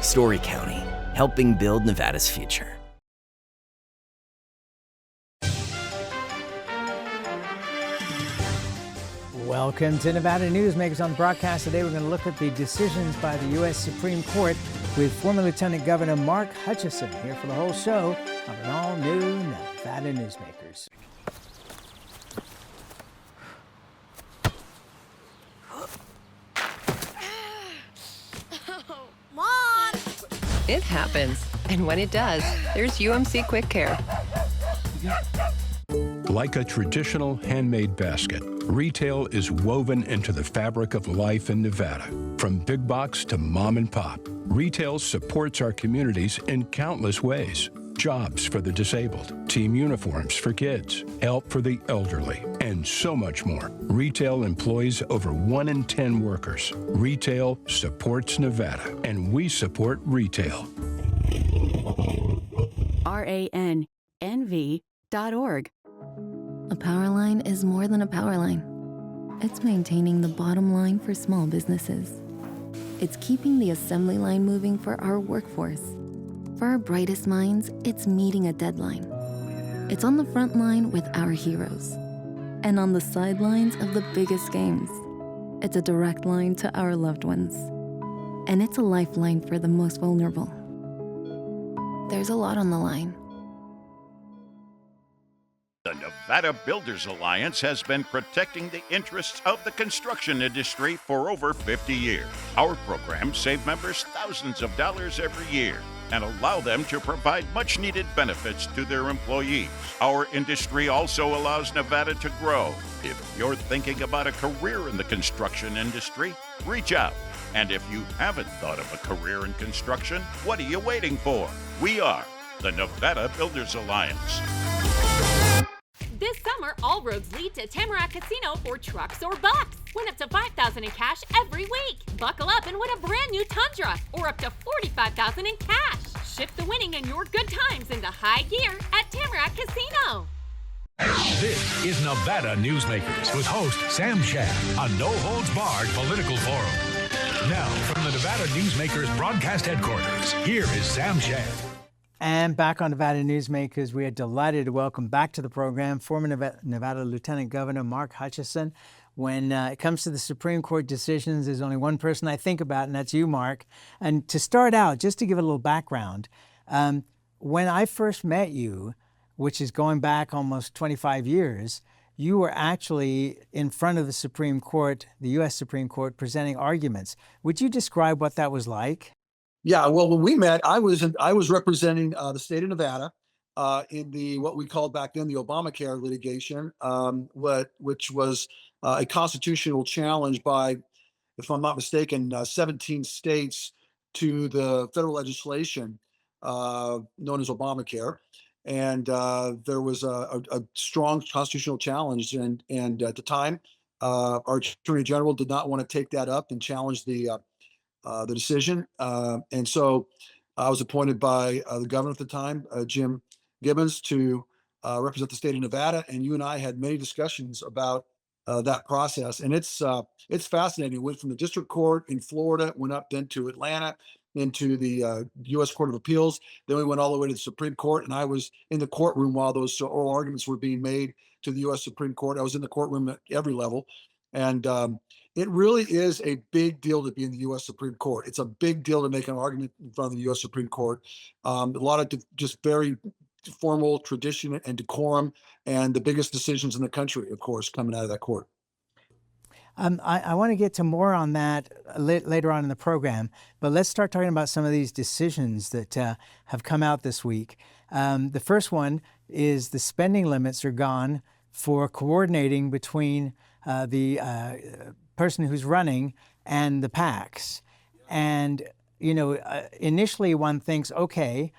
Story County, helping build Nevada's future. Welcome to Nevada Newsmakers. On the broadcast today, we're going to look at the decisions by the U.S. Supreme Court with former Lieutenant Governor Mark Hutchison here for the whole show of an all-new Nevada Newsmakers. Mom! It happens. And when it does, there's UMC Quick Care. Like a traditional handmade basket, retail is woven into the fabric of life in Nevada. From big box to mom and pop, retail supports our communities in countless ways. Jobs for the disabled, team uniforms for kids, help for the elderly, and so much more. Retail employs over 1 in 10 workers. Retail supports Nevada, and we support retail. RANNV.org. A power line is more than a power line. It's maintaining the bottom line for small businesses. It's keeping the assembly line moving for our workforce. For our brightest minds, it's meeting a deadline. It's on the front line with our heroes. And on the sidelines of the biggest games. It's a direct line to our loved ones. And it's a lifeline for the most vulnerable. There's a lot on the line. The Nevada Builders Alliance has been protecting the interests of the construction industry for over 50 years. Our programs save members thousands of dollars every year and allow them to provide much-needed benefits to their employees. Our industry also allows Nevada to grow. If you're thinking about a career in the construction industry, reach out. And if you haven't thought of a career in construction, what are you waiting for? We are the Nevada Builders Alliance. This summer, all roads lead to Tamarack Casino for trucks or bucks. Win up to $5,000 in cash every week. Buckle up and win a brand new Tundra or up to $45,000 in cash. Shift the winning and your good times into high gear at Tamarack Casino. This is Nevada Newsmakers with host Sam Shad, a no-holds-barred political forum. Now, from the Nevada Newsmakers broadcast headquarters, here is Sam Shad. And back on Nevada Newsmakers, we are delighted to welcome back to the program former Nevada Lieutenant Governor Mark Hutchison. When it comes to the Supreme Court decisions, there's only one person I think about, and that's you, Mark. And to start out, just to give a little background, when I first met you, which is going back almost 25 years, you were actually in front of the Supreme Court, the U.S. Supreme Court, presenting arguments. Would you describe what that was like? Yeah, well, when we met, I was representing the state of Nevada in the what we called back then the Obamacare litigation, which was a constitutional challenge by, if I'm not mistaken, 17 states to the federal legislation known as Obamacare, and there was a strong constitutional challenge, and at the time, our Attorney General did not want to take that up and challenge the decision. And so I was appointed by the governor at the time, Jim Gibbons, to represent the state of Nevada. And you and I had many discussions about that process. And it's fascinating. It went from the district court in Florida, went up then to Atlanta, into the U.S. Court of Appeals. Then we went all the way to the Supreme Court. And I was in the courtroom while those oral arguments were being made to the U.S. Supreme Court. I was in the courtroom at every level. And it really is a big deal to be in the U.S. Supreme Court. It's a big deal to make an argument in front of the U.S. Supreme Court. A lot of just very formal tradition and decorum, and the biggest decisions in the country, of course, coming out of that court. I want to get to more on that later on in the program, but let's start talking about some of these decisions that have come out this week. The first one is the spending limits are gone for coordinating between the person who's running and the PACs. And, initially one thinks, okay,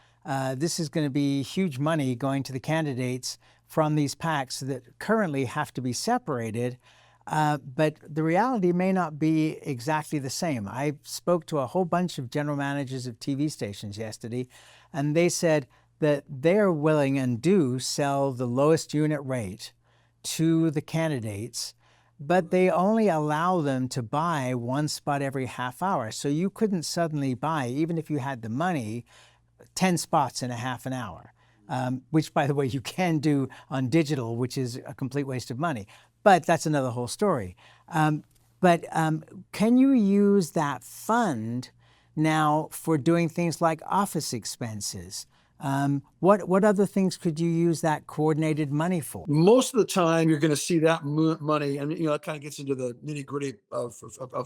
this is going to be huge money going to the candidates from these PACs that currently have to be separated. But the reality may not be exactly the same. I spoke to a whole bunch of general managers of TV stations yesterday, and they said that they're willing and do sell the lowest unit rate to the candidates but they only allow them to buy one spot every half hour. So you couldn't suddenly buy, even if you had the money, 10 spots in a half an hour, which, by the way, you can do on digital, which is a complete waste of money. But that's another whole story. But can you use that fund now for doing things like office expenses? What other things could you use that coordinated money for? Most of the time, you're going to see that money, and it kind of gets into the nitty gritty of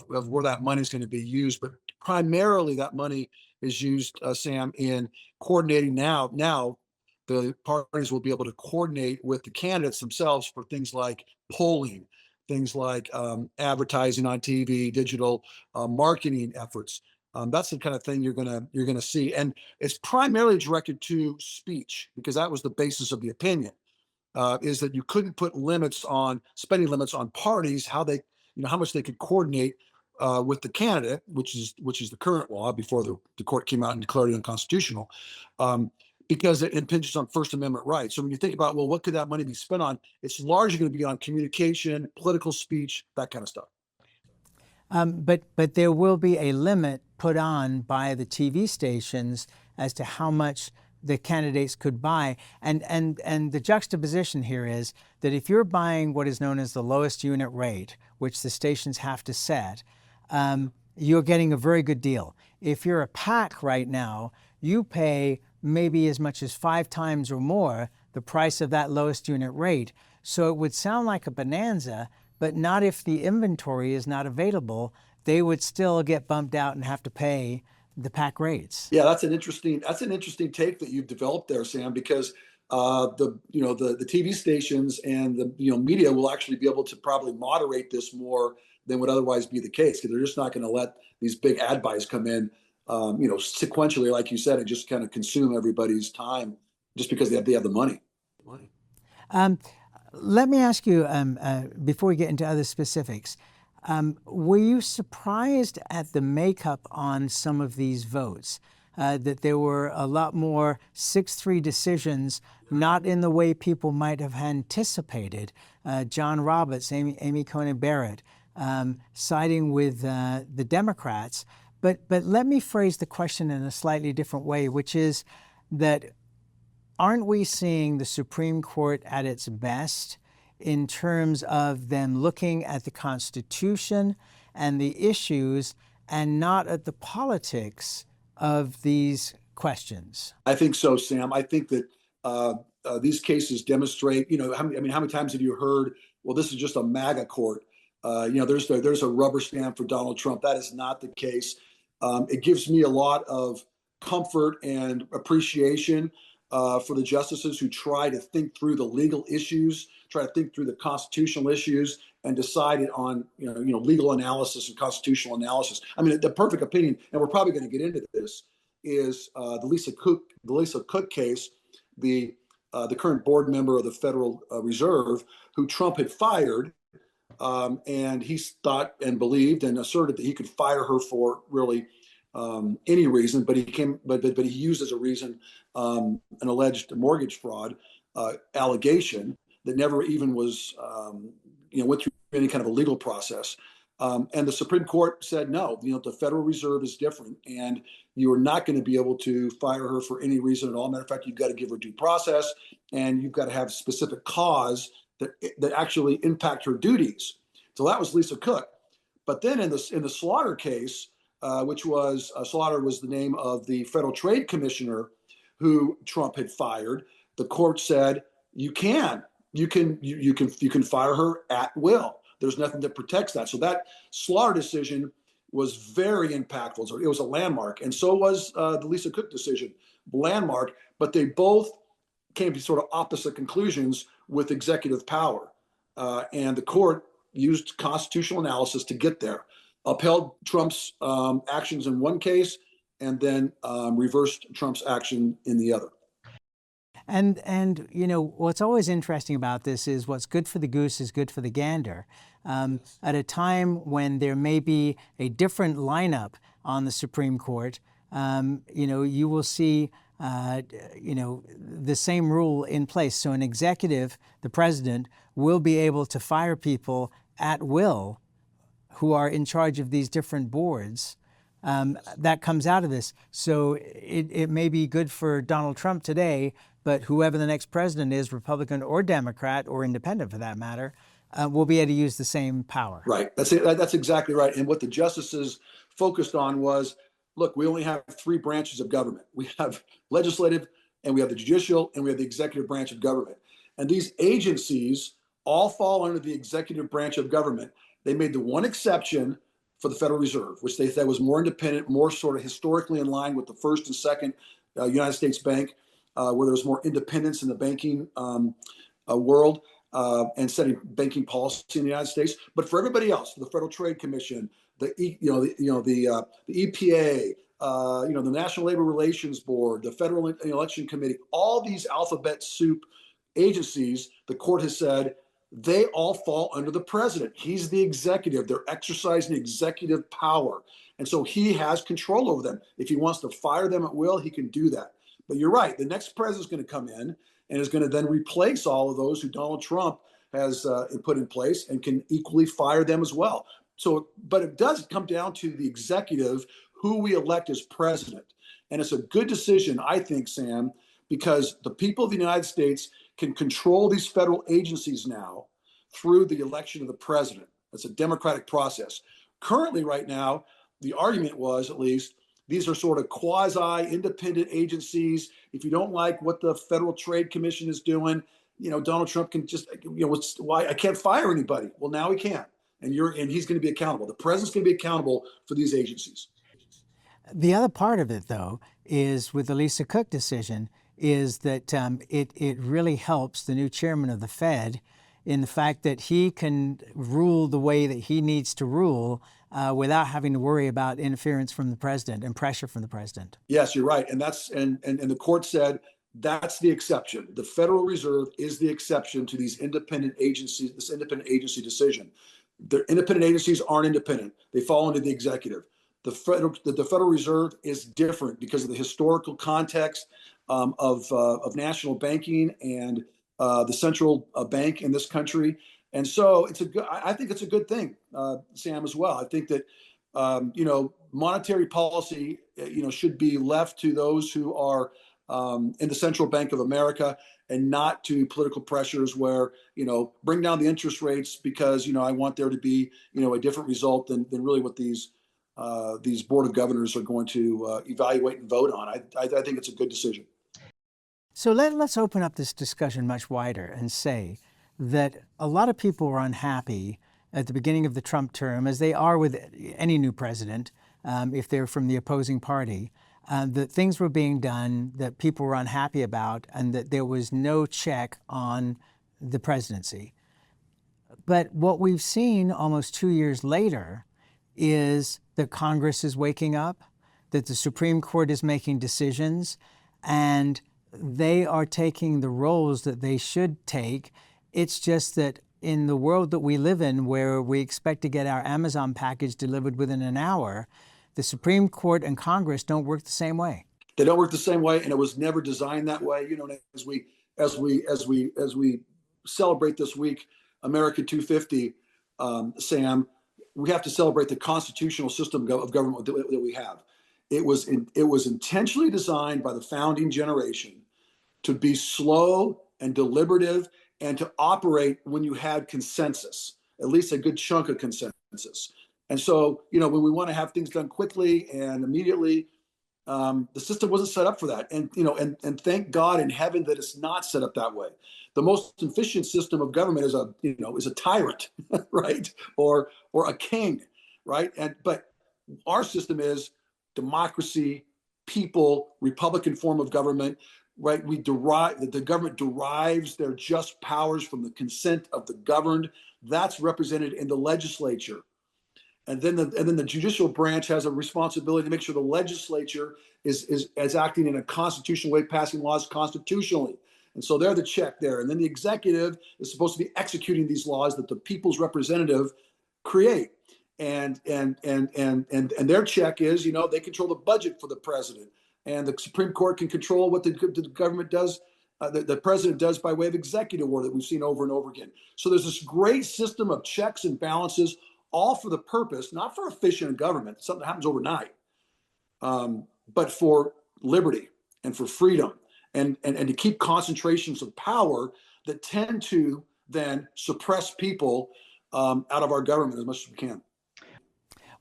where that money is going to be used. But primarily, that money is used, Sam, in coordinating. Now, the parties will be able to coordinate with the candidates themselves for things like polling, things like advertising on TV, digital marketing efforts. That's the kind of thing you're gonna see, and it's primarily directed to speech because that was the basis of the opinion. Is that you couldn't put spending limits on parties, how much they could coordinate with the candidate, which is the current law before the court came out and declared it unconstitutional, because it impinges on First Amendment rights. So when you think about, well, what could that money be spent on? It's largely going to be on communication, political speech, that kind of stuff. But there will be a limit put on by the TV stations as to how much the candidates could buy. And the juxtaposition here is that if you're buying what is known as the lowest unit rate, which the stations have to set, you're getting a very good deal. If you're a PAC right now, you pay maybe as much as 5 times or more the price of that lowest unit rate. So it would sound like a bonanza, but not if the inventory is not available. They would still get bumped out and have to pay the PAC rates. Yeah, that's an interesting take that you've developed there, Sam, because the TV stations and the media will actually be able to probably moderate this more than would otherwise be the case, because they're just not going to let these big ad buys come in sequentially, like you said, and just kind of consume everybody's time just because they have the money. Let me ask you, before we get into other specifics, were you surprised at the makeup on some of these votes? That there were a lot more 6-3 decisions, not in the way people might have anticipated. John Roberts, Amy Coney Barrett, siding with the Democrats. But let me phrase the question in a slightly different way, which is that aren't we seeing the Supreme Court at its best in terms of them looking at the Constitution and the issues and not at the politics of these questions? I think so, Sam. I think that these cases demonstrate, how many times have you heard, well, this is just a MAGA court. There's a rubber stamp for Donald Trump. That is not the case. It gives me a lot of comfort and appreciation for the justices who try to think through the legal issues, try to think through the constitutional issues, and decide it on legal analysis and constitutional analysis. I mean, the perfect opinion, and we're probably going to get into this, is the Lisa Cook case, the current board member of the Federal Reserve, who Trump had fired. And he thought and believed and asserted that he could fire her for really any reason, but he used as a reason an alleged mortgage fraud allegation that never even was went through any kind of a legal process. And the Supreme Court said no. The Federal Reserve is different, and you are not going to be able to fire her for any reason at all. Matter of fact, you've got to give her due process, and you've got to have specific cause that actually impact her duties. So that was Lisa Cook. But then in the Slaughter case, which was Slaughter was the name of the Federal Trade Commissioner who Trump had fired, the court said you can fire her at will. There's nothing that protects that. So that Slaughter decision was very impactful. So it was a landmark, and so was the Lisa Cook decision, landmark. But they both came to sort of opposite conclusions with executive power, and the court used constitutional analysis to get there, upheld Trump's actions in one case, and then reversed Trump's action in the other. And what's always interesting about this is what's good for the goose is good for the gander. At a time when there may be a different lineup on the Supreme Court, you will see the same rule in place. So an executive, the president, will be able to fire people at will who are in charge of these different boards. That comes out of this. So it may be good for Donald Trump today, but whoever the next president is, Republican or Democrat or independent for that matter, will be able to use the same power. Right. That's exactly right. And what the justices focused on was, look, we only have three branches of government. We have legislative, and we have the judicial, and we have the executive branch of government. And these agencies all fall under the executive branch of government. They made the one exception for the Federal Reserve, which they said was more independent, more sort of historically in line with the first and second United States Bank, where there was more independence in the banking world and setting banking policy in the United States. But for everybody else, the Federal Trade Commission, the EPA, the National Labor Relations Board, the Federal Election Committee, all these alphabet soup agencies, the court has said, they all fall under the president. He's the executive. They're exercising executive power. And so he has control over them. If he wants to fire them at will, he can do that. But you're right. The next president's going to come in and is going to then replace all of those who Donald Trump has put in place and can equally fire them as well. So, but it does come down to the executive, who we elect as president. And it's a good decision, I think, Sam, because the people of the United States can control these federal agencies now through the election of the president. It's a democratic process. Currently, right now, the argument was, at least, these are sort of quasi-independent agencies. If you don't like what the Federal Trade Commission is doing, Donald Trump can just, why I can't fire anybody. Well, now he can, and he's going to be accountable. The president's going to be accountable for these agencies. The other part of it, though, is with the Lisa Cook decision, is that it really helps the new chairman of the Fed in the fact that he can rule the way that he needs to rule without having to worry about interference from the president and pressure from the president. Yes, you're right. And that's and the court said that's the exception. The Federal Reserve is the exception to these independent agencies, this independent agency decision. The independent agencies aren't independent. They fall under the executive. The Federal Reserve is different because of the historical context of national banking and the central bank in this country. And so I think it's a good thing, Sam, as well. I think that, monetary policy, should be left to those who are in the Central Bank of America and not to political pressures where, bring down the interest rates because, I want there to be, a different result than really what these board of governors are going to evaluate and vote on. I think it's a good decision. So let's open up this discussion much wider and say that a lot of people were unhappy at the beginning of the Trump term, as they are with any new president, if they're from the opposing party, that things were being done that people were unhappy about and that there was no check on the presidency. But what we've seen almost 2 years later is that Congress is waking up, that the Supreme Court is making decisions, and they are taking the roles that they should take. It's just that in the world that we live in, where we expect to get our Amazon package delivered within an hour, the Supreme Court and Congress don't work the same way. They don't work the same way, and it was never designed that way. As we celebrate this week, America 250, Sam, we have to celebrate the constitutional system of government that we have. It was intentionally designed by the founding generation to be slow and deliberative and to operate when you had consensus, at least a good chunk of consensus. And so, when we want to have things done quickly and immediately, the system wasn't set up for that. And, and thank God in heaven that it's not set up that way. The most efficient system of government is a tyrant, right? Or a king, right? But our system is democracy, people, Republican form of government, right? The government derives their just powers from the consent of the governed. That's represented in the legislature. And then the judicial branch has a responsibility to make sure the legislature is acting in a constitutional way, passing laws constitutionally. And so they're the check there. And then the executive is supposed to be executing these laws that the people's representative create. And their check is, they control the budget for the president, and the Supreme Court can control what the government does the president does by way of executive order that we've seen over and over again. So there's this great system of checks and balances, all for the purpose, not for efficient government, something that happens overnight, but for liberty and for freedom and to keep concentrations of power that tend to then suppress people out of our government as much as we can.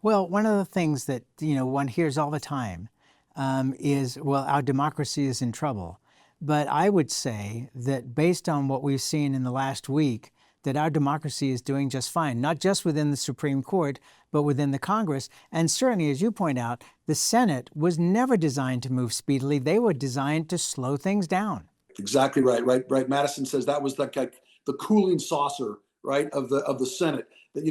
Well, one of the things that one hears all the time is, well, our democracy is in trouble. But I would say that based on what we've seen in the last week, that our democracy is doing just fine, not just within the Supreme Court, but within the Congress. And certainly, as you point out, the Senate was never designed to move speedily. They were designed to slow things down. Exactly right. Madison says that was like the cooling saucer, right, of the Senate. That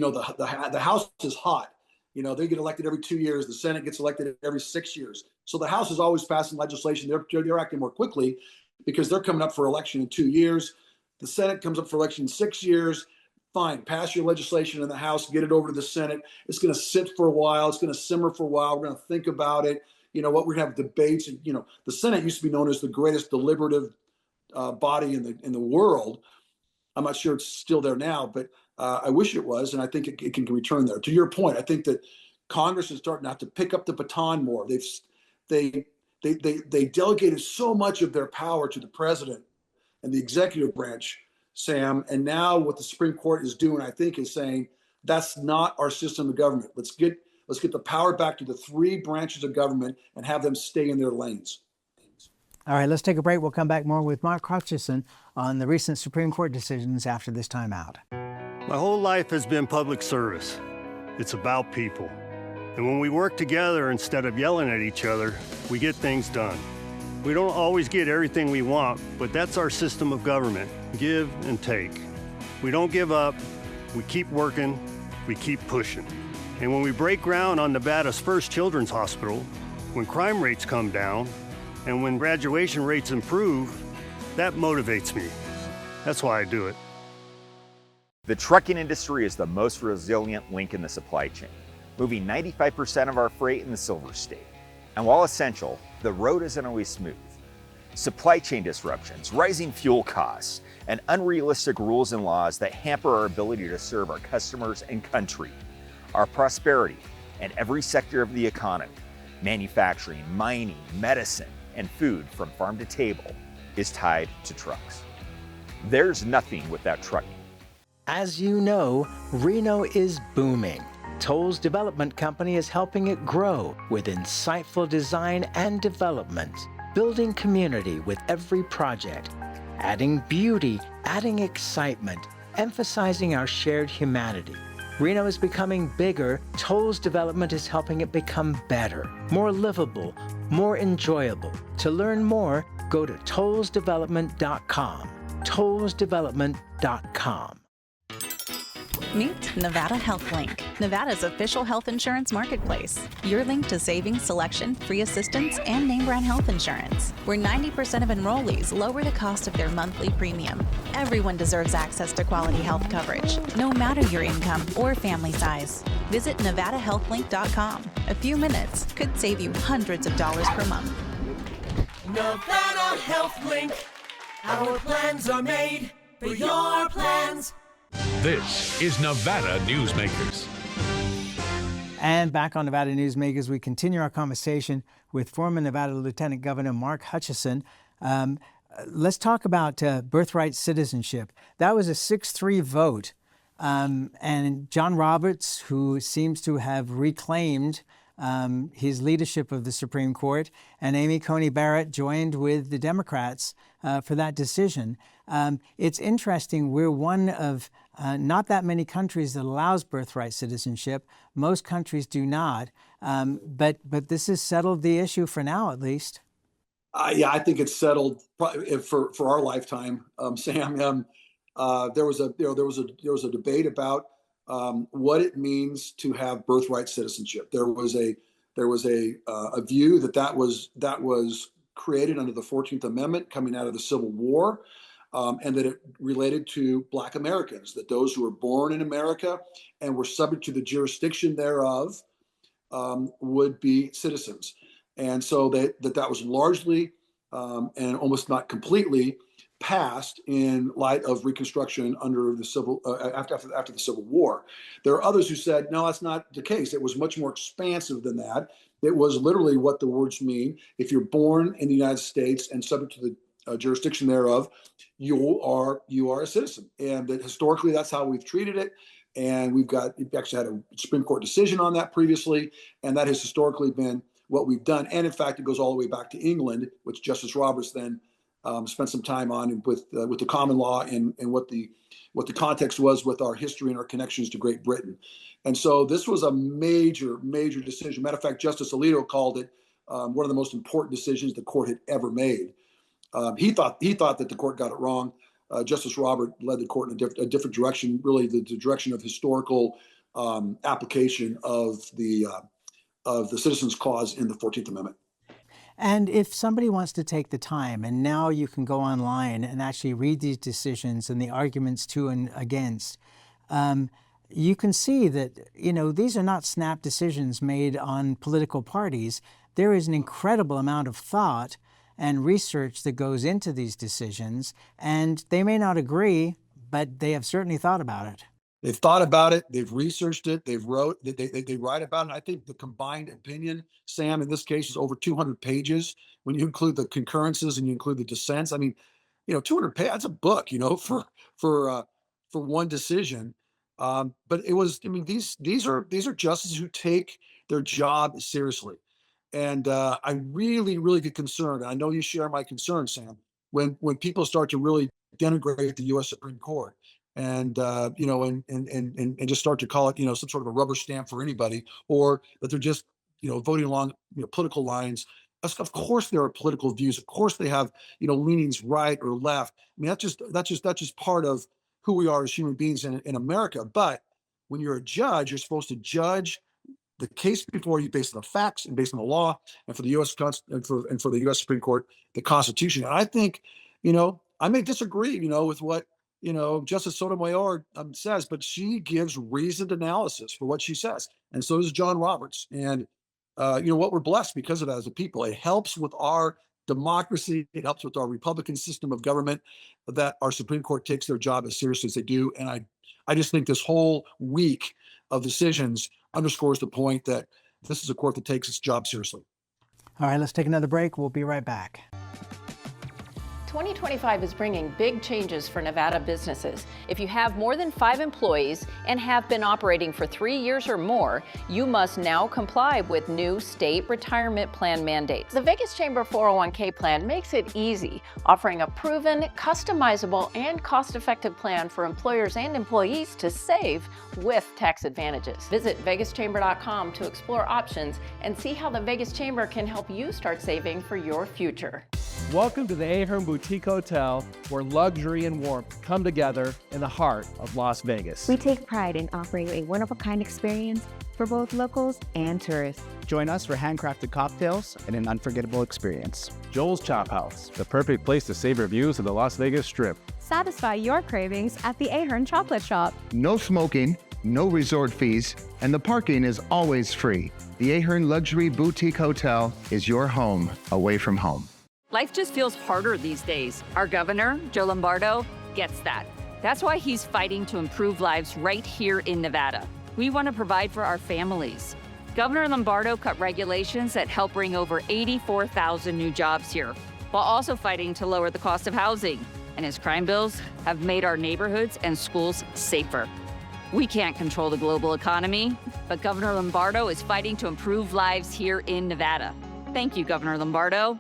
the House is hot. They get elected every 2 years. The Senate gets elected every 6 years. So the House is always passing legislation. They're acting more quickly because they're coming up for election in 2 years. The Senate comes up for election in 6 years. Fine, pass your legislation in the House, get it over to the Senate. It's going to sit for a while. It's going to simmer for a while. We're going to think about it. We're going to have debates. And, the Senate used to be known as the greatest deliberative body in the world. I'm not sure it's still there now, but I wish it was, and I think it can return there. To your point, I think that Congress is starting to have to pick up the baton more. They delegated so much of their power to the president and the executive branch, Sam, and now what the Supreme Court is doing, I think, is saying that's not our system of government. Let's get the power back to the three branches of government and have them stay in their lanes. All right, let's take a break. We'll come back more with Mark Hutchison on the recent Supreme Court decisions after this time out. My whole life has been public service. It's about people. And when we work together instead of yelling at each other, we get things done. We don't always get everything we want, but that's our system of government. Give and take. We don't give up. We keep working. We keep pushing. And when we break ground on Nevada's first children's hospital, when crime rates come down, and when graduation rates improve, that motivates me. That's why I do it. The trucking industry is the most resilient link in the supply chain, moving 95% of our freight in the Silver State. And while essential, the road isn't always smooth. Supply chain disruptions, rising fuel costs, and unrealistic rules and laws that hamper our ability to serve our customers and country. Our prosperity and every sector of the economy, manufacturing, mining, medicine, and food from farm to table, is tied to trucks. There's nothing without trucking. As you know, Reno is booming. Toll's development company is helping it grow with insightful design and development, building community with every project, adding beauty, adding excitement, emphasizing our shared humanity. Reno is becoming bigger. Toll's development is helping it become better, more livable, more enjoyable. To learn more, go to tollsdevelopment.com. tollsdevelopment.com. Meet Nevada Health Link, Nevada's official health insurance marketplace. Your link to savings, selection, free assistance, and name brand health insurance, where 90% of enrollees lower the cost of their monthly premium. Everyone deserves access to quality health coverage, no matter your income or family size. Visit NevadaHealthLink.com. A few minutes could save you hundreds of dollars per month. Nevada Health Link. Our plans are made for your plans. This is Nevada Newsmakers. And back on Nevada Newsmakers, we continue our conversation with former Nevada Lieutenant Governor Mark Hutchison. Let's talk about birthright citizenship. That was a 6-3 vote. And John Roberts, who seems to have reclaimed his leadership of the Supreme Court, and Amy Coney Barrett joined with the Democrats for that decision. It's interesting. We're one of not that many countries that allows birthright citizenship. Most countries do not. But this has settled the issue for now, at least. Yeah, I think it's settled for our lifetime, Sam. There was a debate about what it means to have birthright citizenship. There was a view that was created under the 14th Amendment coming out of the Civil War, and that it related to Black Americans, that those who were born in America and were subject to the jurisdiction thereof would be citizens. And so that was largely and almost not completely passed in light of Reconstruction under the after the Civil War. There are others who said, no, that's not the case. It was much more expansive than that. It was literally what the words mean. If you're born in the United States and subject to the jurisdiction thereof, you are a citizen. And that historically, that's how we've treated it. And we've actually had a Supreme Court decision on that previously. And that has historically been what we've done. And in fact, it goes all the way back to England, which Justice Roberts then spent some time on with the common law and what the context was with our history and our connections to Great Britain. And so this was a major, major decision. Matter of fact, Justice Alito called it one of the most important decisions the court had ever made. He thought that the court got it wrong. Justice Robert led the court in a different direction, really the direction of historical application of the Citizens Clause in the 14th Amendment. And if somebody wants to take the time, and now you can go online and actually read these decisions and the arguments to and against, you can see that, these are not snap decisions made on political parties. There is an incredible amount of thought and research that goes into these decisions, and they may not agree, but they have certainly thought about it. They've thought about it. They've researched it. They write about it. I think the combined opinion, Sam, in this case is over 200 pages. When you include the concurrences and you include the dissents, I mean, 200 pages, that's a book, for one decision. But it was, these are justices who take their job seriously. And I really, really get concerned. I know you share my concern, Sam, when people start to really denigrate the U.S. Supreme Court. And and just start to call it some sort of a rubber stamp for anybody, or that they're just voting along political lines. Of course there are political views. Of course they have leanings right or left. I mean that's just part of who we are as human beings in America. But when you're a judge, you're supposed to judge the case before you based on the facts and based on the law, and for the U.S. and for the U.S. Supreme Court, the Constitution. And I think I may disagree with what Justice Sotomayor says, but she gives reasoned analysis for what she says. And so does John Roberts. And, what we're blessed because of that as a people. It helps with our democracy. It helps with our Republican system of government that our Supreme Court takes their job as seriously as they do. And I just think this whole week of decisions underscores the point that this is a court that takes its job seriously. All right, let's take another break. We'll be right back. 2025 is bringing big changes for Nevada businesses. If you have more than 5 employees and have been operating for 3 years or more, you must now comply with new state retirement plan mandates. The Vegas Chamber 401k plan makes it easy, offering a proven, customizable, and cost-effective plan for employers and employees to save with tax advantages. Visit vegaschamber.com to explore options and see how the Vegas Chamber can help you start saving for your future. Welcome to the Ahern Boutique Hotel, where luxury and warmth come together in the heart of Las Vegas. We take pride in offering a one-of-a-kind experience for both locals and tourists. Join us for handcrafted cocktails and an unforgettable experience. Joel's Chop House, the perfect place to savor views of the Las Vegas Strip. Satisfy your cravings at the Ahern Chocolate Shop. No smoking, no resort fees, and the parking is always free. The Ahern Luxury Boutique Hotel is your home away from home. Life just feels harder these days. Our governor, Joe Lombardo, gets that. That's why he's fighting to improve lives right here in Nevada. We want to provide for our families. Governor Lombardo cut regulations that help bring over 84,000 new jobs here, while also fighting to lower the cost of housing. And his crime bills have made our neighborhoods and schools safer. We can't control the global economy, but Governor Lombardo is fighting to improve lives here in Nevada. Thank you, Governor Lombardo.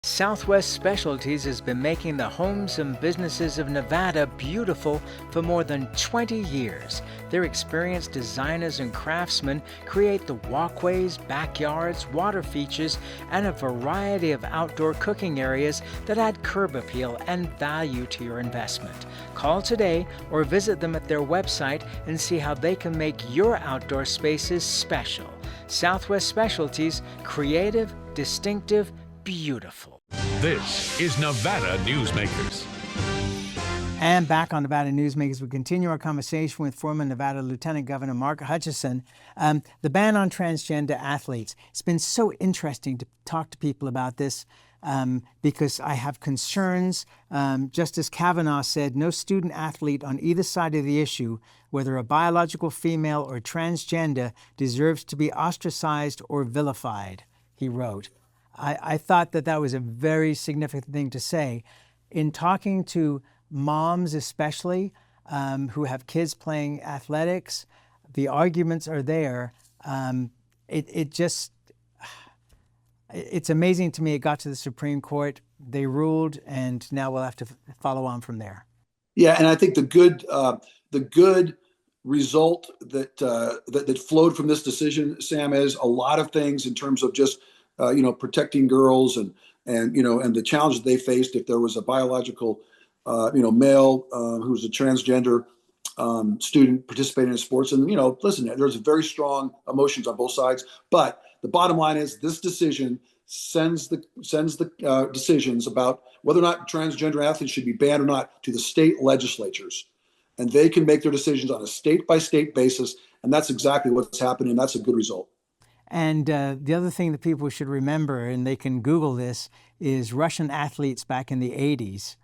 Southwest Specialties has been making the homes and businesses of Nevada beautiful for more than 20 years. Their experienced designers and craftsmen create the walkways, backyards, water features, and a variety of outdoor cooking areas that add curb appeal and value to your investment. Call today or visit them at their website and see how they can make your outdoor spaces special. Southwest Specialties, creative, distinctive, beautiful. This is Nevada Newsmakers. And back on Nevada Newsmakers, we continue our conversation with former Nevada Lieutenant Governor Mark Hutchison. The ban on transgender athletes. It's been so interesting to talk to people about this because I have concerns. Justice Kavanaugh said no student athlete on either side of the issue, whether a biological female or transgender, deserves to be ostracized or vilified, he wrote. I thought that was a very significant thing to say. In talking to moms especially, who have kids playing athletics, the arguments are there. It's amazing to me it got to the Supreme Court. They ruled, and now we'll have to follow on from there. Yeah, and I think the good result that flowed from this decision, Sam, is a lot of things in terms of just protecting girls and the challenges they faced if there was a biological male who's a transgender student participating in sports. And, listen, there's very strong emotions on both sides. But the bottom line is this decision sends the decisions about whether or not transgender athletes should be banned or not to the state legislatures. And they can make their decisions on a state-by-state basis. And that's exactly what's happening. That's a good result. And the other thing that people should remember, and they can Google this, is Russian athletes back in the 80s.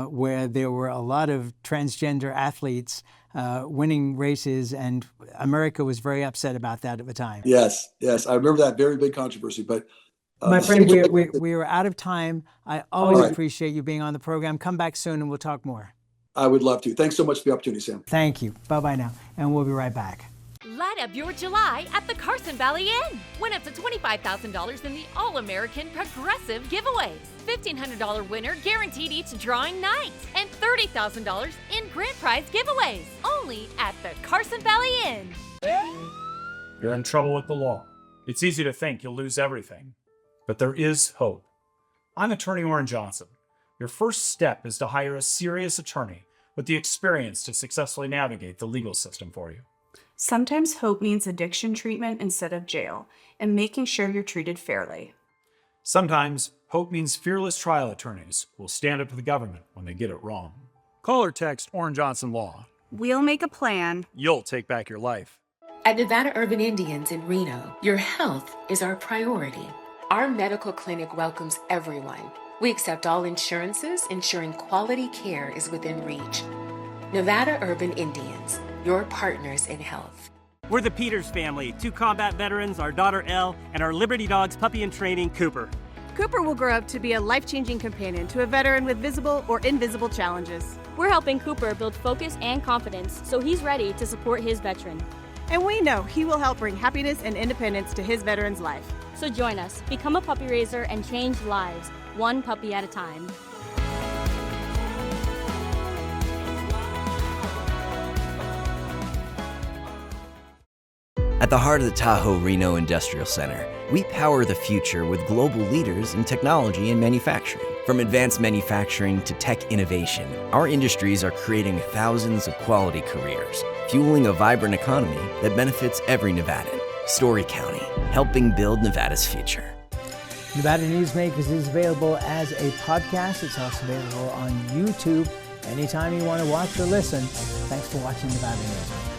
Where there were a lot of transgender athletes winning races, and America was very upset about that at the time. Yes, I remember that very big controversy. But my friend, we are out of time. I always appreciate you being on the program. Come back soon, and we'll talk more. I would love to. Thanks so much for the opportunity, Sam. Thank you. Bye-bye now, and we'll be right back. Light up your July at the Carson Valley Inn. Win up to $25,000 in the All-American Progressive giveaways. $1,500 winner guaranteed each drawing night. And $30,000 in grand prize giveaways. Only at the Carson Valley Inn. You're in trouble with the law. It's easy to think you'll lose everything. But there is hope. I'm Attorney Orrin Johnson. Your first step is to hire a serious attorney with the experience to successfully navigate the legal system for you. Sometimes hope means addiction treatment instead of jail, and making sure you're treated fairly. Sometimes hope means fearless trial attorneys will stand up to the government when they get it wrong. Call or text Orrin Johnson Law. We'll make a plan. You'll take back your life. At Nevada Urban Indians in Reno, your health is our priority. Our medical clinic welcomes everyone. We accept all insurances, ensuring quality care is within reach. Nevada Urban Indians, your partners in health. We're the Peters family, 2 combat veterans, our daughter Elle, and our Liberty Dogs puppy in training, Cooper. Cooper will grow up to be a life-changing companion to a veteran with visible or invisible challenges. We're helping Cooper build focus and confidence so he's ready to support his veteran. And we know he will help bring happiness and independence to his veteran's life. So join us, become a puppy raiser, and change lives, one puppy at a time. At the heart of the Tahoe Reno Industrial Center, we power the future with global leaders in technology and manufacturing. From advanced manufacturing to tech innovation, our industries are creating thousands of quality careers, fueling a vibrant economy that benefits every Nevadan. Story County, helping build Nevada's future. Nevada Newsmakers is available as a podcast. It's also available on YouTube anytime you want to watch or listen. Thanks for watching Nevada Newsmakers.